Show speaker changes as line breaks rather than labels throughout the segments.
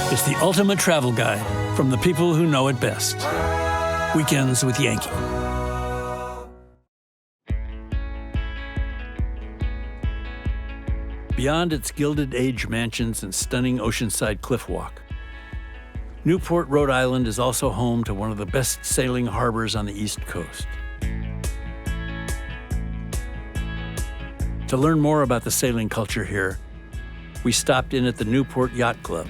It's the ultimate travel guide from the people who know it best. Weekends with Yankee. Beyond its Gilded Age mansions and stunning oceanside cliff walk, Newport, Rhode Island is also home to one of the best sailing harbors on the East Coast. To learn more about the sailing culture here, we stopped in at the Newport Yacht Club,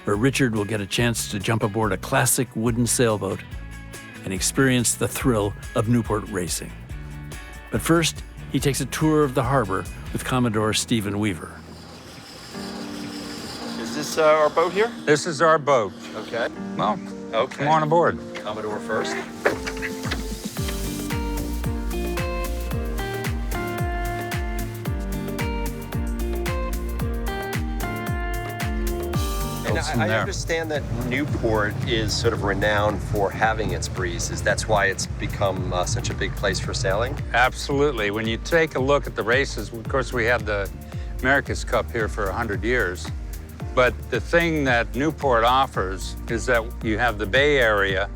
where Richard will get a chance to jump aboard a classic wooden sailboat and experience the thrill of Newport racing. But first, he takes a tour of the harbor with Commodore Stephen Weaver.
Is this our boat here?
This is our boat.
Okay.
Well,
okay.
Come on aboard.
Commodore first. And I understand that Newport is sort of renowned for having its breezes. That's why it's become such a big place for sailing?
Absolutely. When you take a look at the races, of course, we had the America's Cup here for 100 years. But the thing that Newport offers is that you have the Bay Area,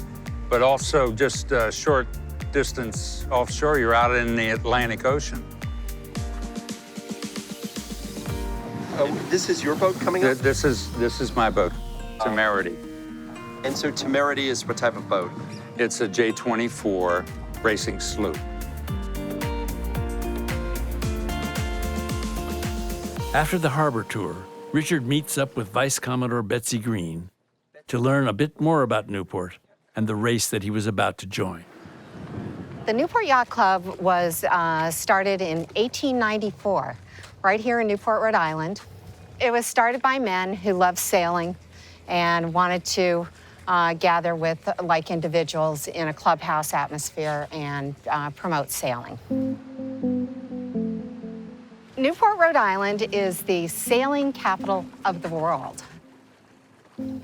but also just a short distance offshore, you're out in the Atlantic Ocean.
This is your boat coming up?
This is my boat, Temerity.
And so Temerity is what type of boat?
It's a J-24 racing sloop.
After the harbor tour, Richard meets up with Vice Commodore Betsy Green to learn a bit more about Newport and the race that he was about to join.
The Newport Yacht Club was started in 1894, right here in Newport, Rhode Island. It was started by men who loved sailing and wanted to gather with like individuals in a clubhouse atmosphere and promote sailing. Newport, Rhode Island is the sailing capital of the world.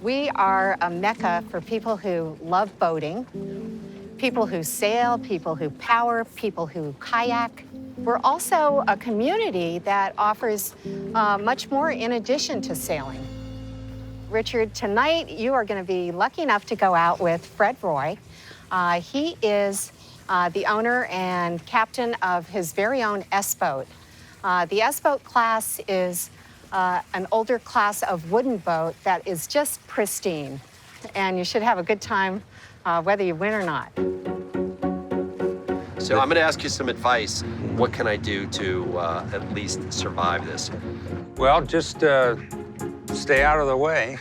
We are a mecca for people who love boating, people who sail, people who power, people who kayak. We're also a community that offers much more in addition to sailing. Richard, tonight you are going to be lucky enough to go out with Fred Roy. He is the owner and captain of his very own S-boat. The S-boat class is an older class of wooden boat that is just pristine, and you should have a good time whether you win or not.
So I'm going to ask you some advice. What can I do to at least survive this?
Well, just stay out of the way.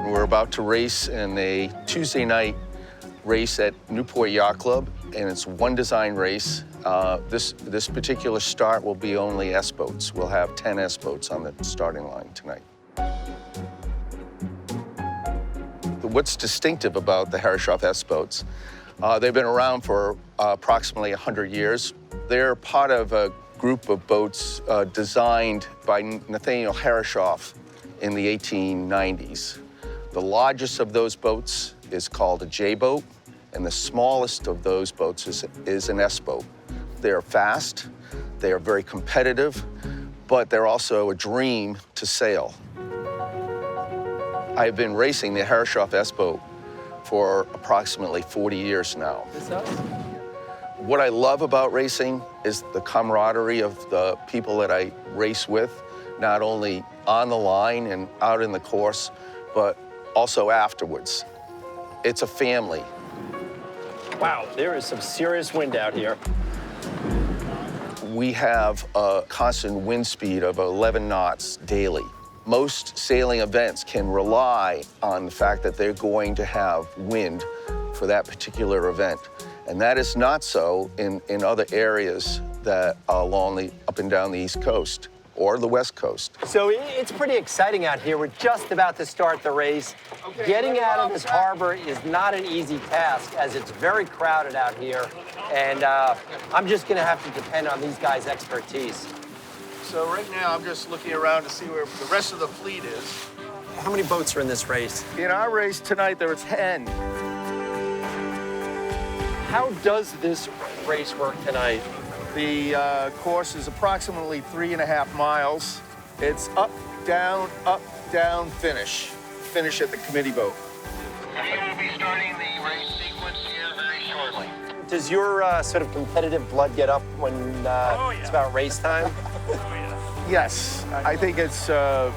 We're about to race in a Tuesday night race at Newport Yacht Club, and it's one design race. This particular start will be only S-boats. We'll have 10 S-boats on the starting line tonight. What's distinctive about the Herreshoff S-boats, they've been around for approximately 100 years. They're part of a group of boats designed by Nathaniel Herreshoff in the 1890s. The largest of those boats is called a J-boat, and the smallest of those boats is an S-boat. They're fast, they are very competitive, but they're also a dream to sail. I've been racing the Herreshoff S-boat for approximately 40 years now. What I love about racing is the camaraderie of the people that I race with, not only on the line and out in the course, but also afterwards. It's a family.
Wow, there is some serious wind out here.
We have a constant wind speed of 11 knots daily. Most sailing events can rely on the fact that they're going to have wind for that particular event. And that is not so in other areas that are up and down the East Coast or the West Coast.
So it's pretty exciting out here. We're just about to start the race. Okay, getting out of this harbor is not an easy task, as it's very crowded out here. And I'm just going to have to depend on these guys' expertise.
So right now, I'm just looking around to see where the rest of the fleet is.
How many boats are in this race?
In our race tonight, there are 10.
How does this race work tonight?
The course is approximately 3.5 miles.
It's up, down, finish. Finish at the committee boat.
We will be starting the race sequence here very shortly.
Does your sort of competitive blood get up when it's about race time?
Yes, I think it's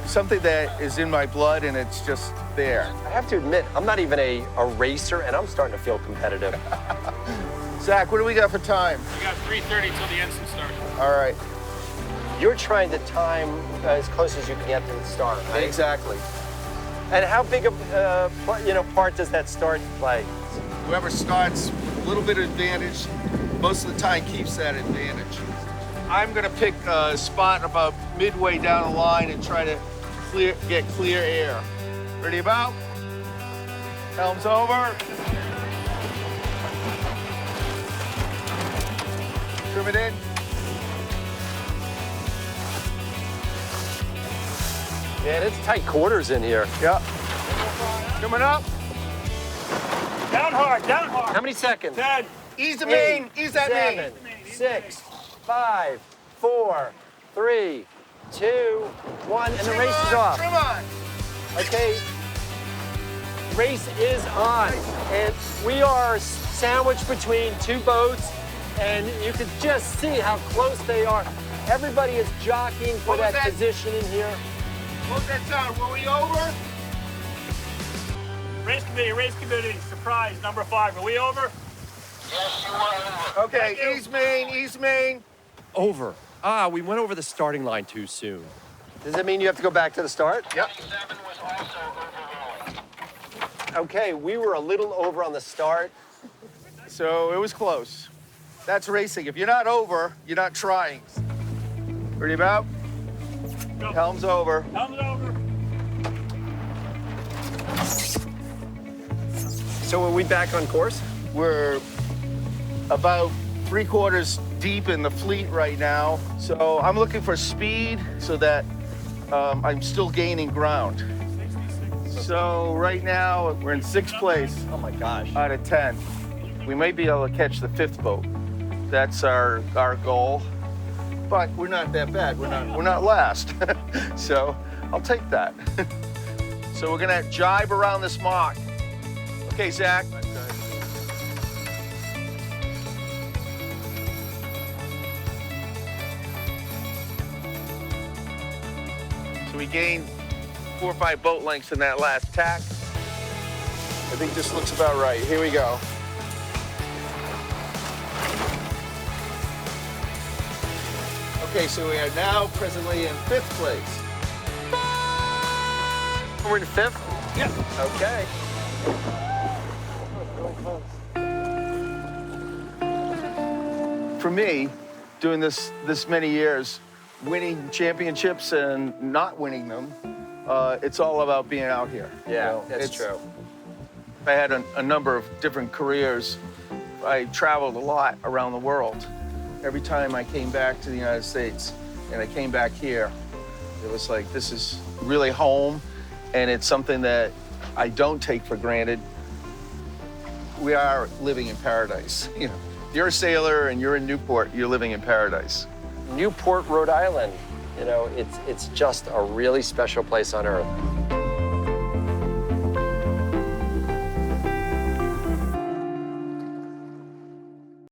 something that is in my blood and it's just there.
I have to admit, I'm not even a racer, and I'm starting to feel competitive.
Zach, what do we got for time?
We got 3:30 till the ensign starts.
All right.
You're trying to time as close as you can get to the start, right?
Exactly.
And how big a part does that start play?
Whoever starts with a little bit of advantage, most of the time keeps that advantage. I'm gonna pick a spot about midway down the line and try to get clear air. Ready about? Helm's over. Trim it in.
Man, it's tight quarters in here.
Yep. Coming up.
Down hard, down hard.
How many seconds?
10.
Ease the main. Ease that main.
7, 6, 5, 4, 3, 2, 1, and the race is off.
Trim on.
Okay, race is on, and we are sandwiched between two boats, and you can just see how close they are. Everybody is jockeying for
What was
that
that?
position in here.
What was that sound? Were we over?
Race committee, surprise, number 5. Are we over?
Yes, you are over.
Okay, ease main.
Over. We went over the starting line too soon.
Does that mean you have to go back to the start?
Yep.
27 was also overruled.
Okay, we were a little over on the start.
So it was close. That's racing. If you're not over, you're not trying. Ready about?
Go.
Helm's over.
Helm's over.
So are we back on course?
We're about 3/4 deep in the fleet right now. So I'm looking for speed so that I'm still gaining ground. So right now we're in 6th place
Oh my gosh.
out of 10. We might be able to catch the 5th boat. That's our goal. But we're not that bad. We're not last. So I'll take that. So we're gonna jibe around this mark. Okay, Zach. So we gained 4 or 5 boat lengths in that last tack. I think this looks about right. Here we go. Okay, so we are now presently in 5th place.
We're in 5th?
Yep.
Okay.
For me, doing this many years, winning championships and not winning them, it's all about being out here.
Yeah, that's true.
I had a number of different careers. I traveled a lot around the world. Every time I came back to the United States and I came back here, it was like, this is really home, and it's something that I don't take for granted. We are living in paradise. You know, if you're a sailor and you're in Newport, you're living in paradise.
Newport, Rhode Island. You know, it's just a really special place on earth.